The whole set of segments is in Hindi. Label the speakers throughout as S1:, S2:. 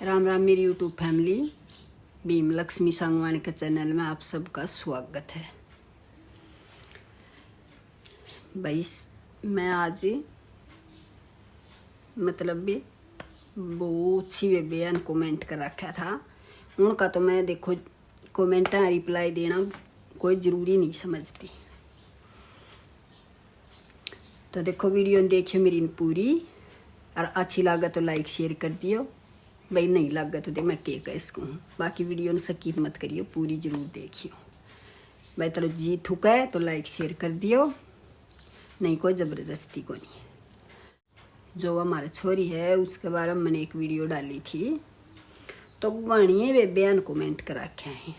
S1: राम राम मेरी यूट्यूब फैमिली। भीम लक्ष्मी सांगवानी के चैनल में आप सबका स्वागत है। भाई मैं आज मतलब भी बहुत सी बयान कमेंट कर रखा था उनका, तो मैं देखो कमेंट रिप्लाई देना कोई ज़रूरी नहीं समझती। तो देखो वीडियो देखियो मेरी पूरी, और अच्छी लगा तो लाइक शेयर कर दियो, भाई नहीं लगा तो दे मैं के कह सकूँ। बाकी वीडियो स्किप मत करियो, पूरी जरूर देखियो। भाई चलो जी ठुका है तो लाइक शेयर कर दियो, नहीं कोई ज़बरदस्ती को नहीं। जो हमारे छोरी है उसके बारे में मैंने एक वीडियो डाली थी, तो गणिए बेबे ने कमेंट कर रखे हैं।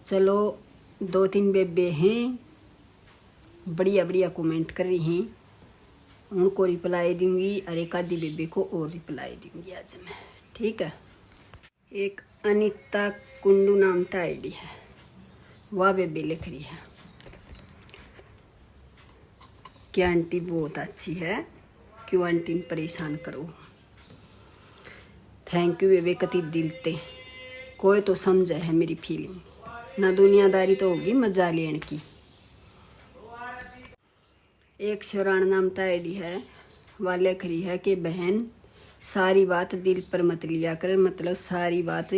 S1: चलो 2-3 बेबे हैं बढ़िया बढ़िया कमेंट कर रही हैं, उनको रिप्लाई दूंगी और एक आधी बेबे को और रिप्लाई दूंगी आज मैं, ठीक है। एक अनीता कुंडू नाम का आईडी है, वह बेबे लिख रही है कि आंटी बहुत अच्छी है, क्यों आंटी परेशान करो। थैंक यू बेबे, कति दिल ते कोई तो समझे है मेरी फीलिंग, ना दुनियादारी तो होगी मजा लेने की। एक शोरान नाम का आईडी है, वह लिख रही है कि बहन सारी बात दिल पर मत लिया कर, मतलब सारी बात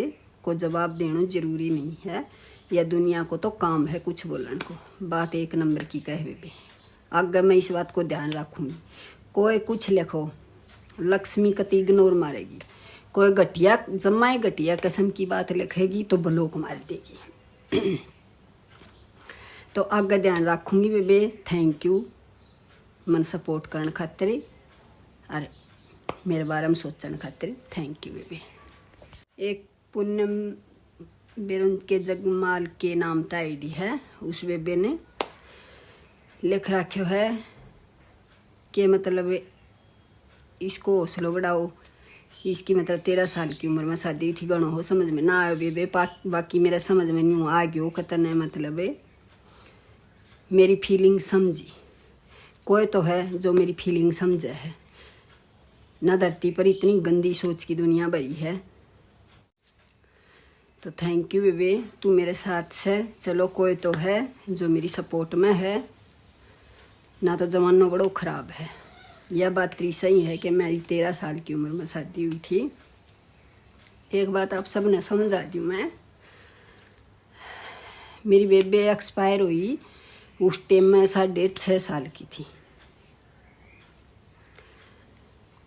S1: को जवाब देना जरूरी नहीं है, या दुनिया को तो काम है कुछ बोलने को। बात एक नंबर की कह बेबे, अगर मैं इस बात को ध्यान रखूँगी। कोई कुछ लिखो लक्ष्मी कति इग्नोर मारेगी, कोई घटिया जमाए घटिया किस्म की बात लिखेगी तो ब्लॉक मार देगी। तो आगे ध्यान रखूँगी बेबे। थैंक यू मन सपोर्ट करने खातिर और मेरे बारे में सोचने खातिर, थैंक यू बेबी। एक पूनम बेरुन के जगमाल के नाम का आईडी है, उस बेबे ने लिख रखो है कि मतलब इसको हौसलो बढ़ाओ, इसकी मतलब 13 साल की उम्र में शादी थी, गणो हो समझ में ना आयो बेबे। बाकी मेरा समझ में नहीं आ गयो कतने, मतलब मेरी फीलिंग समझी। कोई तो है जो मेरी फीलिंग समझे है ना, धरती पर इतनी गंदी सोच की दुनिया भरी है। तो थैंक यू बेबे, तू मेरे साथ से। चलो कोई तो है जो मेरी सपोर्ट में है, ना तो जमाना बड़ो ख़राब है। यह बात तेरी सही है कि मेरी 13 साल की उम्र में शादी हुई थी। एक बात आप सब ने समझा दी मैं, मेरी बेबे एक्सपायर हुई उस टाइम में 6.5 साल की थी।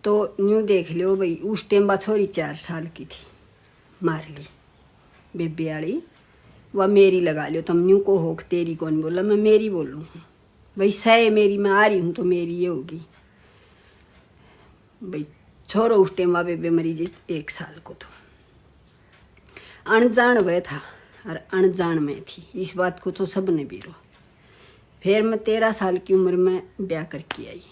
S1: तो न्यू देख लियो भाई, उस टाइम बा छोरी 4 साल की थी, मार ली बेबे वाली। वह मेरी लगा लियो तुम, न्यू को हो तेरी कौन बोला, मैं मेरी बोलूँ भाई। सह मेरी मैं आ रही हूँ तो मेरी ये होगी भाई। छोरो उस टाइम वह बेबे मरी जी 1 साल को, तो अनजान वह था और अनजान में थी, इस बात को तो सब ने बीरो। फिर मैं 13 साल की उम्र में ब्याह करके आई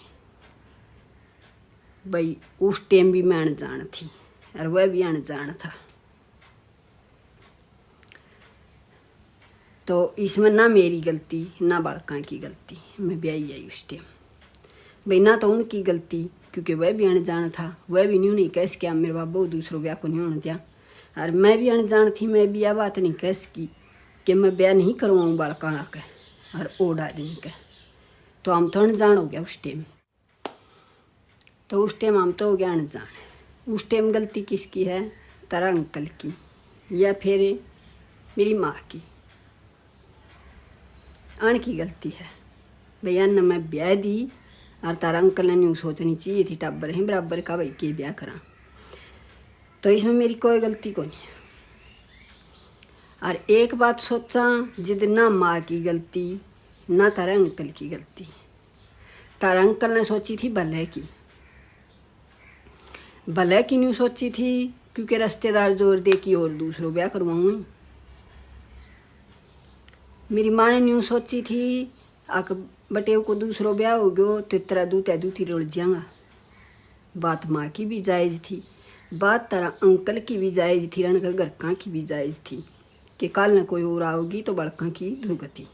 S1: भाई। उस टाइम भी मैं अनजान थी और वह भी अनजान था, तो इसमें ना मेरी गलती ना बालका की गलती। मैं ब्याही आई उस टाइम भाई, ना तो उनकी गलती क्योंकि वह भी अनजान था, वह भी न्यू नहीं कह सकिया मेरे बाबू दूसरों ब्याह को नहीं होने दिया। और मैं भी अनजान थी, मैं भी यह बात नहीं कह सकी कि मैं ब्याह नहीं करवाऊँ बालका के और ओढ़ आदमी के। तो हम तो अनजान हो गया उस टाइम, तो उस टाइम हम तो हो गया अनजान। उस टाइम गलती किसकी है, तारा अंकल की या फिर मेरी माँ की? अन की गलती है भैया न मैं ब्याह दी, और तारा अंकल ने न्यू सोचनी चाहिए थी टब्बर है बराबर का भाई के ब्याह करा। तो इसमें मेरी कोई गलती को नहीं। और एक बात सोचा, जिद ना माँ की गलती ना तारा अंकल की गलती। तारा अंकल ने सोची थी भले की, भले की न्यू सोची थी क्योंकि रिश्तेदार जोर दे कि और दूसरों ब्याह करवाऊँ। मेरी माँ ने न्यू सोची थी आक बटेव को दूसरों ब्याह हो गयो तो तेरा दूती रुल जाएगा। बात माँ की भी जायज़ थी, बात तारा अंकल की भी जायज़ थी, रण का घर की भी जायज़ थी कि कल न कोई और आओगी तो बड़का की दुर्गति।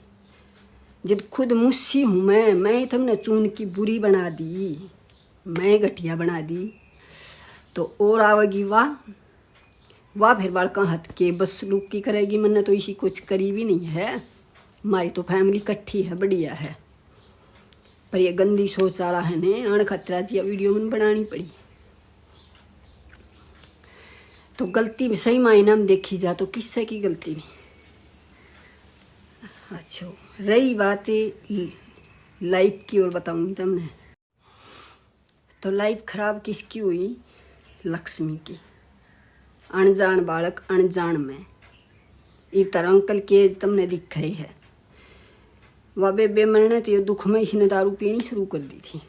S1: जब खुद मुझसी हूँ मैं तुमने चून की बुरी बना दी, मैं घटिया बना दी, तो और आवेगी वाह वाह फिर बालका हथ के बस लुक की करेगी, मैंने तो इसी कुछ करी भी नहीं है। हमारी तो फैमिली इकट्ठी है, बढ़िया है। पर ये गंदी सोच वाला है ने अण खतरा जी वीडियो में बनानी पड़ी। तो गलती भी सही मायना में देखी जा तो किससे की गलती नहीं। अच्छा रही बात लाइफ की, और बताऊंगी तुमने। तो लाइफ खराब किसकी हुई? लक्ष्मी की। अनजान बालक अनजान में इस तरह अंकल की एज तुमने दिख रही है। वह बेबे मरने तो दुख में इसने दारू पीनी शुरू कर दी थी।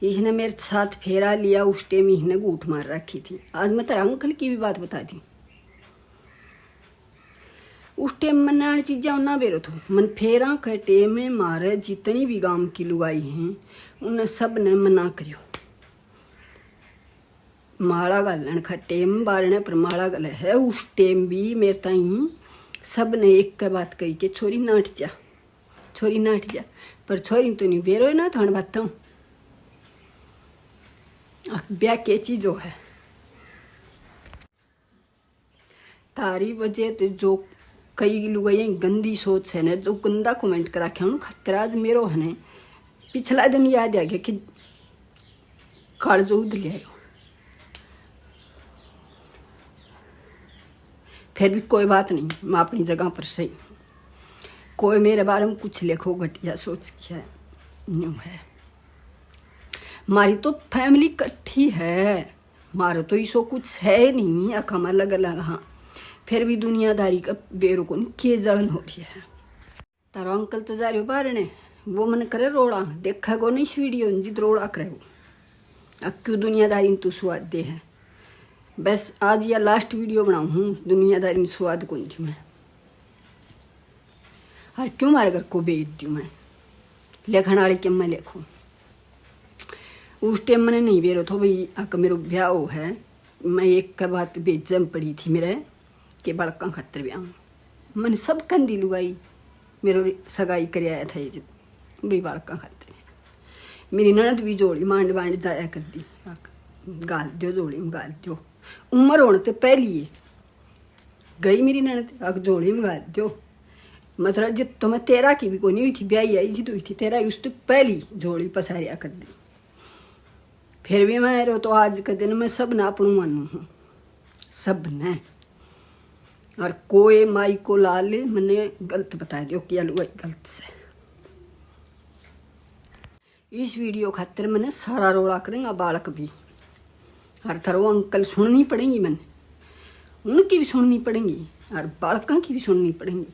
S1: इसने मेरे साथ फेरा लिया, उस टाइम इसने घूट मार रखी थी। आज मैं तेरा अंकल की भी बात बता दी। उस टाइम मैंने चीज़ें ना बेरो थो मन फेरा के टेम में मारे जितनी भी गांव की लुगाई हैं उन्हें सब ने मना करियो। माला गलन का टेम बारने पर माला गल है। उस टाइम भी मेरे ताई सब ने एक के बात कही कि छोरी नाट जा, छोरी नाट जा। पर छोरी तो नहीं बेरो ना, तो बताऊँ ब्याह के चीज़ है तारी वजह। तो जो कई लोग ये गंदी सोच है ने, जो गंदा कमेंट करा के उन खतरा मेरो है ने। पिछला दिन याद आ गया कि काल जो उद ले आयो। फिर भी कोई बात नहीं, मैं अपनी जगह पर सही। कोई मेरे बारे में कुछ लिखो घटिया सोच क्या न्यू है। हमारी तो फैमिली इकट्ठी है, मारो तो इसो कुछ है नहीं। अखम अलग अलग हाँ, फिर भी दुनियादारी का बेरो को के जलन हो रही है। तारो अंकल तो जा रहे हो बाहर ने, वो मन करे रोड़ा देखा को नहीं इस वीडियो जिद रोड़ा करे हो। अब क्यों दुनियादारी तू स्वाद दे है। बस आज या लास्ट वीडियो बनाऊँ हूँ दुनियादारी में स्वाद कौन थी मैं। और क्यों मारे घर को बेच दूँ मैं, लेखन वाले क्यों मैं लिखूँ। उस टाइम मैंने नहीं बेरो थो भाई अक मेरो ब्याह हो है। मैं एक का बात बेचम पड़ी थी मेरे के बड़का खतर ब्याह। मैंने सब कंदी लुगाई मेरो सगाई कर आया था ये भाई बड़का खतर। मेरी ननद भी जोड़ी मांड मांड जाया कर दी, गाल दो जोड़ी में गाल दो। उम्र होने तो पहली गई मेरी ननद, अग जोड़ी में गाल दो। मतलब जित तो मैं तेरा की भी कोई नहीं हुई थी, ब्याही आई जिद हुई थी तेरा उस तो पहली जोड़ी पसारिया कर दी। फिर भी मैं रो तो आज के दिन में सब ना अपनू मानू हूँ, सब ने। और कोई माई को ला ले मैंने गलत बता दियो कि गलत से। इस वीडियो खातिर मैंने सारा रोड़ा करेंगे बालक भी। हर थरो अंकल सुननी पड़ेंगी, मैंने उनकी भी सुननी पड़ेंगी और बालका की भी सुननी पड़ेंगी।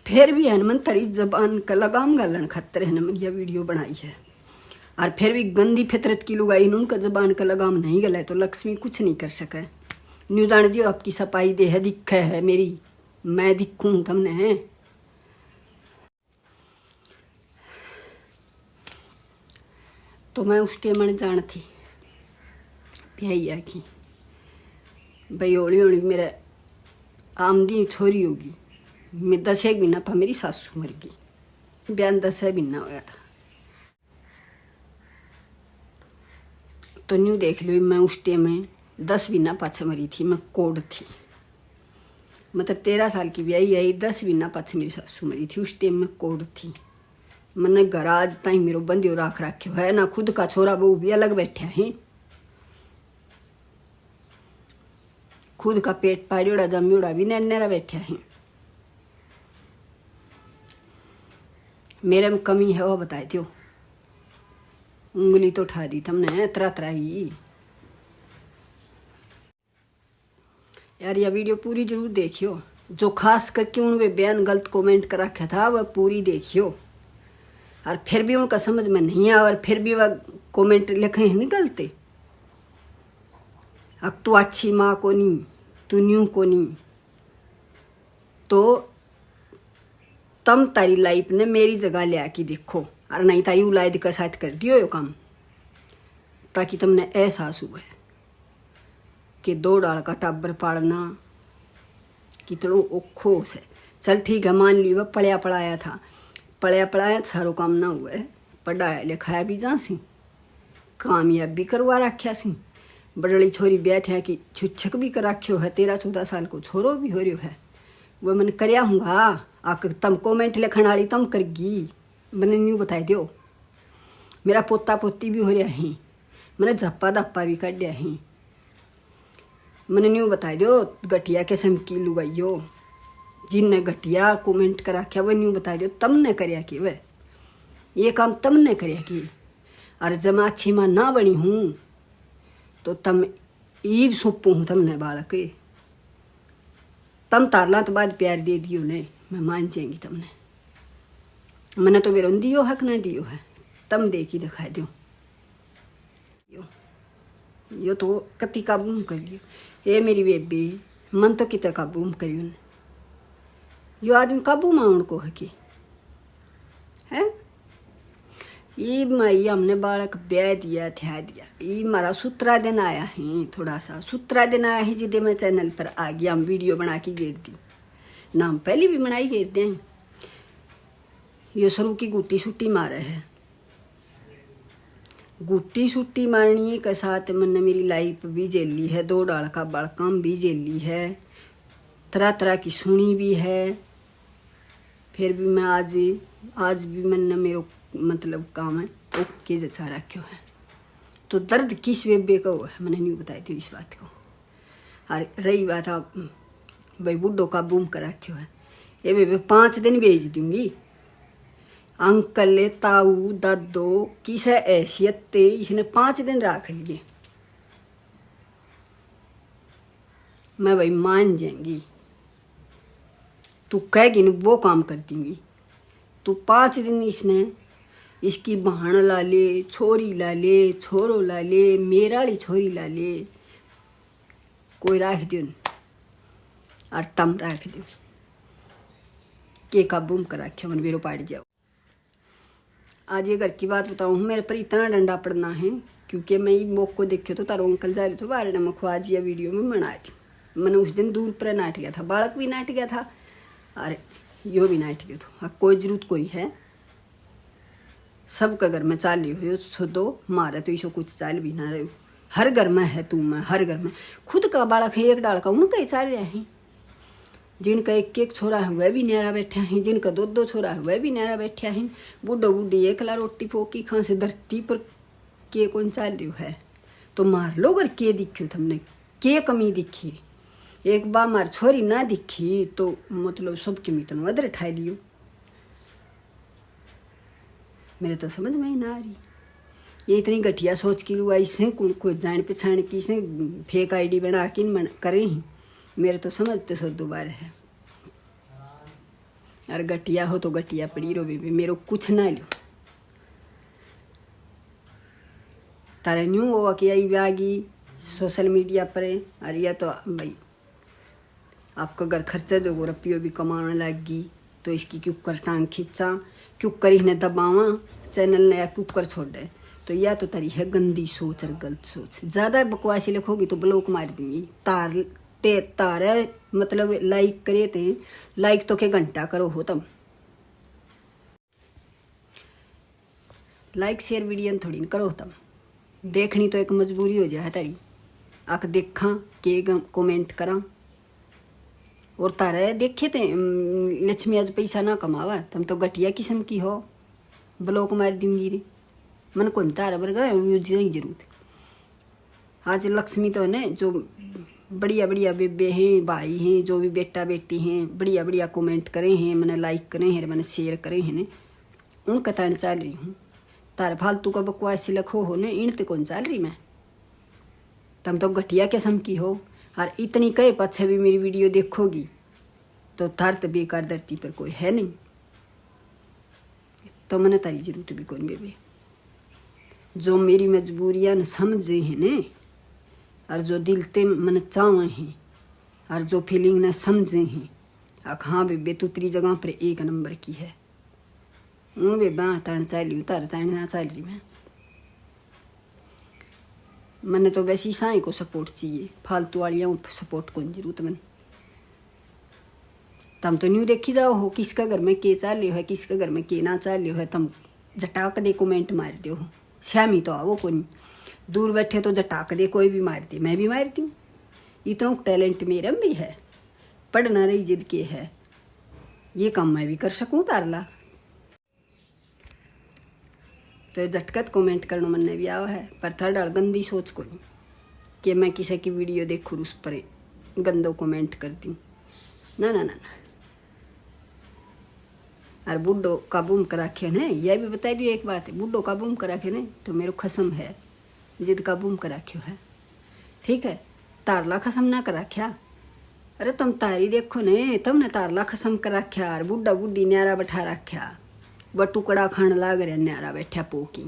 S1: फिर भी है मन तरी जबान का लगाम गालन खातिर है मैंने यह वीडियो बनाई है। और फिर भी गंदी फितरत की लुगाई उनका जबान का लगाम नहीं गला तो लक्ष्मी कुछ नहीं कर सके। न्यू जान दियो आपकी सफाई दे है दिख है मेरी, मैं दिखूँ तुमने है। तो मैं उस टाइम मैंने जान थी ब्याही की भाई हौली हौली मेरा आमदी छोरी होगी। मैं 10 एक महीना पा मेरी सासू मर गई, बयान 10 महीना होया था। तो न्यू देख लो मैं उस टाइम में 10 महीना पाछे मरी थी, मैं कोड थी। मतलब 13 साल की ब्याही आई, 10 महीना पाछे मेरी सासू मरी थी। उस टाइम में कोड थी। मैंने घर आज ताई मेरो बंदियो राख रखे है ना, खुद का छोरा बहू भी अलग बैठे हैं। खुद का पेट पाड़ियोड़ा जम्योड़ा भी नैरा बैठे हैं। मेरे में कमी है वो बताए दो। उंगली तो उठा दी तुमने तरह तरह ही। यार यह वीडियो पूरी जरूर देखियो। जो खास करके उन बयान गलत कमेंट कर रखा था वह पूरी देखियो। और फिर भी उनका समझ में नहीं आया और फिर भी वह कमेंट लिखे हैं निकलते। अब तू अच्छी माँ को नहीं, तू न्यू को नहीं, तो तम तारी लाइफ ने मेरी जगह ले आके देखो। और नहीं ताई उलायद का साथ कर दियो यो काम, ताकि तुमने एहसास हुआ कि 2 डाल का टाबर पालना कितनो औखो से। चल ठीक है मान ली वह पढ़िया पढ़ाया था, पढ़िया पढ़ाया सारो काम ना हुआ है, पढ़ाया लिखाया भी जा सी, कामयाब भी करवा रखा सी। बड़ली छोरी ब्याह है कि छुच्छक भी कर रख्यो है, 13-14 साल को छोरो भी हो रही है। वो मैंने करया हूँगा आक तम कमेंट लिखण वाली तम करगी, मैंने न्यू बता दो। मेरा पोता पोती भी हो रहा है, मैंने झप्पा धप्पा भी काटिया है, मैंने न्यू बता दो। घटिया किस्म की लुगाइयो जिनने घटिया कमेंट कर रखा वो न्यू बता दो तमने करया कि वह ये काम तमने करया कि। और जब मैं अच्छी माँ ना बनी हूँ तो तम ईब सौंपू हूँ तमने बालक, तम तारला तो बाद प्यार दे दियो ने, मैं मान जाएंगी तमने। मैंने तो बेरोन दियो हक ना दियो है, तम दे की दिखा दो। यो तो कति काबू कर लियो, ये मेरी बेबी मन तो कितना काबू करियो ने। यो आदमी काबू माउन को है कि है। ये माई हमने बालक ब्याह दिया था दिया, ये मारा 17 दिन आया है, थोड़ा सा 17 दिन आया है जिदे मैं चैनल पर आ गया, हम वीडियो बना के घेर दी, नाम पहले भी बनाई घेरते हैं। यो सरू की गुट्टी सुट्टी मारे है, गुट्टी सुट्टी मारनी के साथ मैंने मेरी लाइफ भी झेली है, 2 डाल का बड़काम भी झेली है, तरह तरह की सुनी भी है। फिर भी मैं आज भी मैंने मेरो मतलब काम है ओके जचा रखो है। तो दर्द किस बेबे का हुआ है मैंने नहीं बताई थी इस बात को। और रही बात आप भाई बुढ़ो का बूम कर रखो है, ये बेबे 5 दिन भेज दूंगी। अंकल ताऊ दादो किस हैसियत ते इसने 5 दिन रख लिए, मैं भाई मान जाएंगी। तू कहेगी न वो काम कर दूंगी। तू 5 दिन इसने इसकी बहन ला ले, छोरी ला ले, छोरो ला ले, मेरा वाली छोरी ला ले, कोई रख दियो और तम रख दियो के काबूम कर रखे मन बेरो पाट जाओ। आज ये घर की बात बताऊँ, मेरे पर इतना डंडा पड़ना है क्योंकि मैं ये मोक को देखे तो तारो अंकल जा रहे थे बारे ने मखवाज या वीडियो में बनाई थी। मैंने उस दिन दूर पर नाट गया था, बालक भी नाट गया था और यो भी नाट गया था। कोई जरूरत कोई है, सबका घर में चाल रही हो सो दो मारे तो इसो कुछ चाल भी ना रहे हो। हर घर में है तू, मैं हर घर में खुद का बालक है, एक डाल का उनका ही चाल रहा है। जिनका एक छोरा है वह भी न्यारा बैठा है, जिनका 2 छोरा है वह भी न्यारा बैठा है। बुढ़ो बुढ़ी एकला रोटी फोकी खां से धरती पर के कौन चाल रही है। तो मार लो अगर के दिखियो तुमने के कमी दिखी, एक बार मार छोरी ना दिखी तो मतलब सबके मितन अदर ठा लियो। मेरे तो समझ में ही ना आ रही, ये इतनी घटिया सोच की लुआ इसे कोई जान पहचान की इसे फेक आईडी बना के करे ही। मेरे तो समझते सो दोबारा है। और घटिया हो तो घटिया पड़ी रो बेबी, मेरे कुछ ना लो। तारे न्यू हुआ कि आई आगी सोशल मीडिया पर और या तो भाई आपका घर खर्चा जो रुपये भी कमाने लगी तो इसकी क्यों कर टांग खींचा, क्यों कर इन्हें दबावा, चैनल नया क्यों कर छोड़ दे। तो या तो तारी है गंदी सोच और गलत सोच। ज़्यादा बकवासी लिखोगी तो ब्लॉक मार दूंगी। तारे मतलब लाइक करे थे, लाइक तो के घंटा करो हो तुम, लाइक शेयर वीडियो थोड़ी करो तुम। देखनी तो एक मजबूरी हो जाए तारी, आख देखा के कमेंट करा। और तारे देखे थे लक्ष्मी आज पैसा ना कमावा, तुम तो घटिया किस्म की हो, ब्लॉक मार दूंगी रे। मन को तारा बरगा जरूरत। आज लक्ष्मी तो है जो बढ़िया बढ़िया बेबे हैं, भाई हैं, जो भी बेटा बेटी हैं, बढ़िया बढ़िया कमेंट करे हैं, मैंने लाइक करे हैं, मैंने शेयर करे हैं ने, उनका तान चल रही हूँ। तारे फालतू का बकवास लखो हो ने इन ते कौन चल रही मैं। तुम तो घटिया किस्म की हो और इतनी कहे पाछे भी मेरी वीडियो देखोगी तो थार तो बेकार धरती पर कोई है नहीं। तो मैंने तारी जरूरत भी कौन बेबे, जो मेरी मजबूरियां न समझे हैं ने और जो दिल ते मन चाहे हैं और जो फीलिंग न समझे हैं। हाँ बेबे तू तेरी जगह पर 1 नंबर की है। हूँ बेबा तान चाली तार ताने ना चल रही मैंने तो वैसे ही साई को सपोर्ट चाहिए, फालतू वालियाँ सपोर्ट को जरूरत मन। तुम तो न्यू देखी जाओ हो किसका घर में के चाल रही है, किसका घर में के ना चाल रही है। तुम झटाक दे कमेंट मार दो हो, श्यामी तो आओ को नहीं। दूर बैठे तो जटाक दे कोई भी मार दे, मैं भी मारती हूँ। इतना टैलेंट मेरा भी है, पढ़ना रही जिद के है, ये काम मैं भी कर सकूँ तारला। तो झटकत कमेंट करना मन भी आवा है, पर थर्ड गंदी सोच को नहीं कि मैं किसी की वीडियो देखूँ उस पर गंदो कमेंट करती हूँ। ना ना ना ना। और बूढ़ो काबू में करा के ने, यह भी बता दियो एक बात है, बूढ़ो काबू में करा के ने तो मेरे खसम है जिद काबू में करा क्यों है, ठीक है। तारला खसम ना करा क्या, अरे तुम तारी देखो ने, तुमने तारला खसम कर रख्या और बुढ़ा बुढ़ी न्यारा बैठा रख्या, वह टुकड़ा खान लाग रहा न्यारा बैठा पोकी।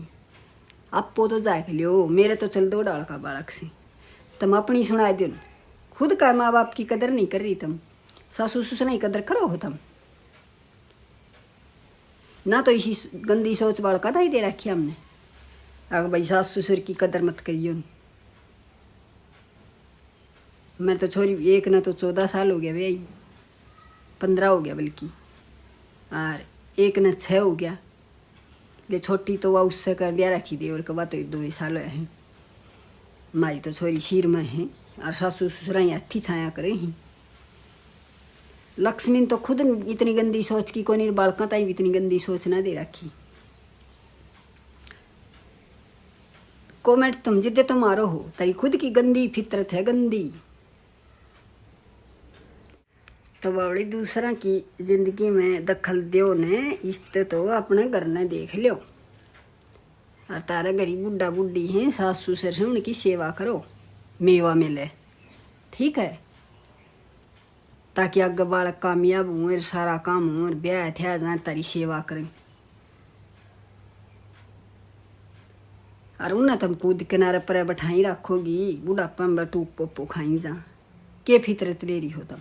S1: आपो तो जाके लियो, मेरे तो चल दो डाल का बालक से। तुम अपनी सुना दो, खुद का माँ बाप की कदर नहीं कर रही, तुम सासू ससुर की कदर करो हो तुम ना। तो इसी गंदी सोच बालका था ही दे रखी हमने, अगर भाई सास ससुर की कदर मत करियो। मैं तो छोरी एक ना तो 14 साल हो गया भाई, 15 हो गया बल्कि, और एक न 6 हो गया। ले छोटी तो वह उससे का ब्याह रखी दे, और कबा तो 2 साल है। मारी तो छोरी सिर में है, और सासू ससुरा अच्छी छाया करे ही। लक्ष्मी तो खुद इतनी गंदी सोच की कोनी, बालका ताई भी इतनी गंदी सोच ना दे रखी। कमेंट तुम जिद्दे तुम मारो हो, तेरी खुद की गंदी फितरत है, गंदी। तो बावड़ी दूसरा की जिंदगी में दखल दो ने, इससे तो अपने घर ने देख लो। और तारा गरीब बुढ़ा बुढ़ी हैं, सास ससुर से उनकी सेवा करो, मेवा मिले, ठीक है, ताकि आगे बालक कामयाब हों और सारा काम हों और ब्याह थे जाए तारी सेवा करें। और उन्हें तुम कूद किनारे पर बैठाई रखोगी, बुढ़ापा में टूप पोपो खाई जा, के फितरत ले रही हो तुम।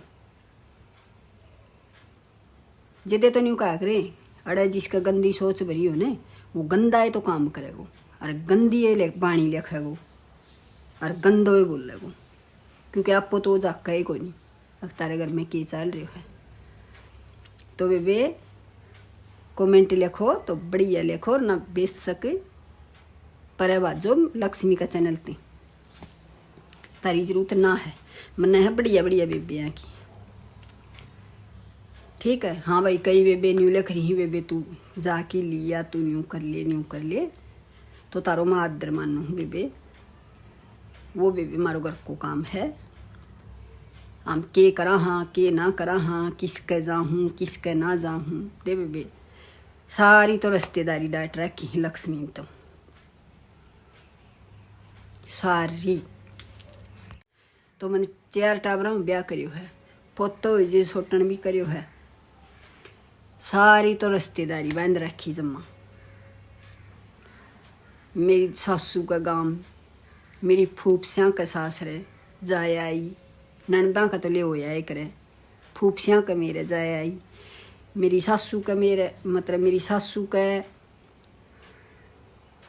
S1: जिदे तो नहीं कहा करे, अरे जिसका गंदी सोच भरी हो ने, वो गंदा है तो काम करेगो, और गंदी है बाणी लिखेगो, और गंदो है बोलेगो, क्योंकि आपको तो जाका ही कोई नहीं तारे घर में के चल रहे है। तो वे कमेंट लिखो तो बढ़िया लिखो, ना बेच सके पर बाजो लक्ष्मी का चैनल ते तारी जरूरत ना है, मन है बढ़िया बढ़िया बेबियाँ की, ठीक है। हाँ भाई कई बेबे न्यू लिख रही, बेबे तू जाके लिया, तू न्यू कर ले तो तारो मैं आदर मानू बेबे, वो बेबे मारो घर को काम है। हम के करा हाँ के ना करा हाँ, किसके जाऊँ किसके ना जाऊँ, दे बेबे सारी तो रिश्तेदारी डाट रखी लक्ष्मी तो सारी। तो मैंने 4 टाबरा में ब्याह करियो है, पोतो जी सोटन भी करियो है, सारी तो रिश्तेदारी बांध रखी जम्मा। मेरी सासू का गांव, मेरी फूफसियाँ का सासरे जाए आई, ननदा का तो ले हो आए करे, फूफसियाँ का मेरे जाए आई, मेरी सासू का मेरे मतलब मेरी सासू का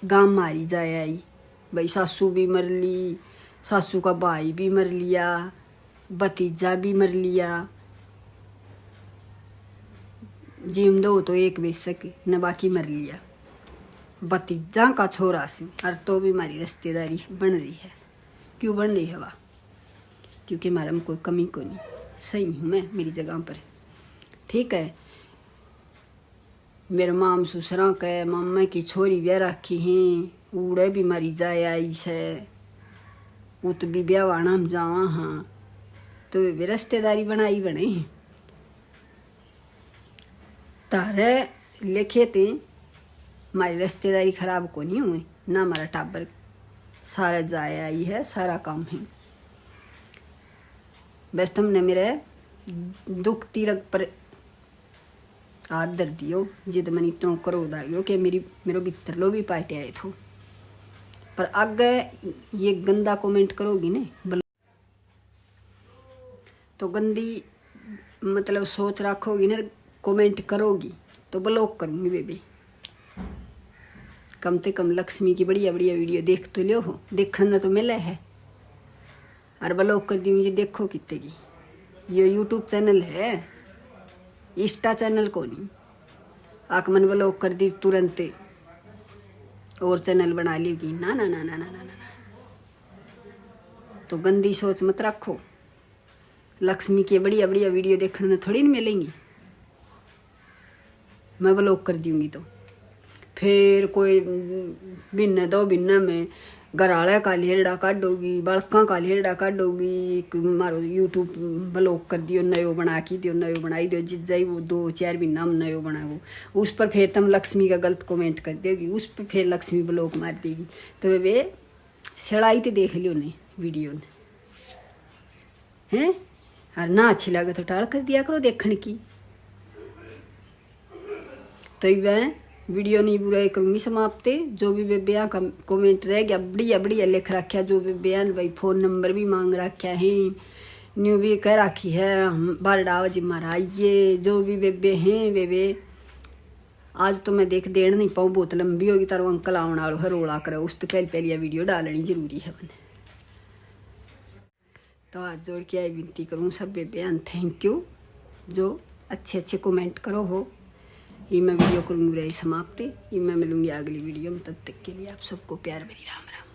S1: गांव मारी जाए आई। भाई सासू भी मर ली, सासू का भाई भी मर लिया, भतीजा भी मर लिया, जिम दो तो एक बेच सके न बाकी मर लिया, भतीजा का छोरा सी। और तो भी हमारी रिश्तेदारी बन रही है, क्यों बन रही है वाह, क्योंकि हमारा में कोई कमी को नहीं, सही हूँ मैं मेरी जगह पर, ठीक है। मेरे माम ससुरा के मामा की छोरी ब्याह रखी हैं, उड़े भी मारी जाए आई से, उत भी ब्याह वाना हम जावा हाँ, तो वे रिश्तेदारी बनाई बने हैं। तारे लिखे थे हमारी रिश्तेदारी खराब को नहीं हुई ना, हमारा टाबर सारा जाए आई है, सारा काम है। बस तुमने मेरे दुख तीरक पर हाथ धर दियो, जिद मन इतना करो दाइयो कि मेरो भीतर लो भी पाटे आए थो। पर आगे ये गंदा कमेंट करोगी ने तो गंदी मतलब सोच रखोगी ना, कमेंट करोगी तो ब्लॉक करूँगी बेबी। कम से कम लक्ष्मी की बढ़िया बढ़िया वीडियो देख तो लियो हो, देखने तो मिले है, और ब्लॉक कर दी मुझे देखो कितने की। ये यूट्यूब चैनल है, इंस्टा चैनल को नहीं। आकमन ब्लॉक कर दी तुरंत और चैनल बना ली की, ना ना ना ना ना ना ना। तो गंदी सोच मत रखो। लक्ष्मी के बढ़िया बढ़िया वीडियो देखने में थोड़ी नहीं मिलेंगी। मैं ब्लॉक कर दूंगी तो फिर कोई बिन्ने दो बिन्ने में घराले का लेड़ा काटोगी, बड़का का लेड़ा काटोगी, मारो यूट्यूब ब्लॉक कर दियो, नयो बना की दियो, नयो बनाई दियो, जिस जाई वो 2-4 महीना में नयो बनाओ, उस पर फिर तुम लक्ष्मी का गलत कमेंट कर देगी, उस पर फिर लक्ष्मी ब्लॉक मार देगी। तो वे सड़ाई तो देख लियो ने वीडियो ने हैं, और ना अच्छी लगे तो टाल कर दिया करो देखने की। तो वह वीडियो नहीं बुराई करूँगी समाप्त। जो भी बेबिया का कमेंट रह गया बढ़िया बढ़िया लिख रखा, जो भी बयान भाई फ़ोन नंबर भी मांग रखा है, न्यू भी कह रखी है हम बार डाव जिम्मा आइए। जो भी बेबे हैं वे आज तो मैं देख देड़ नहीं पाऊँ, बहुत लंबी होगी तारो अंकल आने वालों है रोला करो, उस तो पहले वीडियो डालनी जरूरी है मैंने। तो आज जोड़ के आई विनती करूँ सब बेबियान, थैंक यू जो अच्छे अच्छे कमेंट करो हो। ये मैं वीडियो करूँगी रही समाप्ति, ये मैं मिलूँगी अगली वीडियो में, तब तक के लिए आप सबको प्यार भरी राम राम।